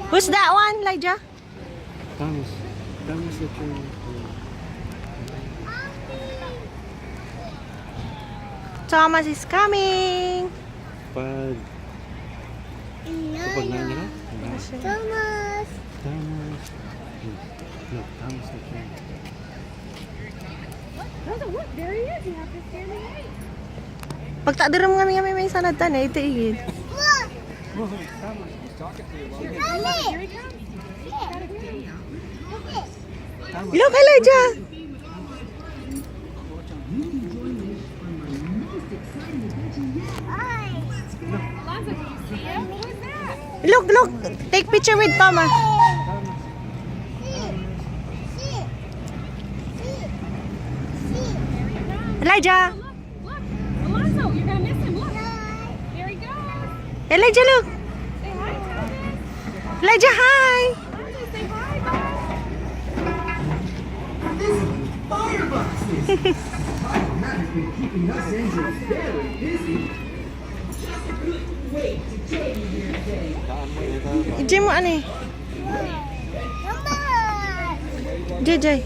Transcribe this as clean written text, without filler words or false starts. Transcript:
Who's that one, Elijah? Thomas. Thomas the train. Thomas is coming. Pag... Kapag na nila? Thomas! Thomas. Look, Thomas the train. Look, there he is. You have to stand and wait. Pag takdiram kami may sanatan eh, ito igid. Look! Oh, Thomas, he's talking to you. Here he comes. Look it. Look, Elijah. Alonzo, do you see him? Who's that? Look, look. Take picture with Thomas. Elijah. Look, Alonzo, you're gonna miss him. Look, there he goes. Elijah, look. Say hi, Thomas. Elijah, hi. Alonzo, say hi, bud. Automatically keeping us engines very busy. Wait to take you here today. Ije mo ano eh. Come on. Jay.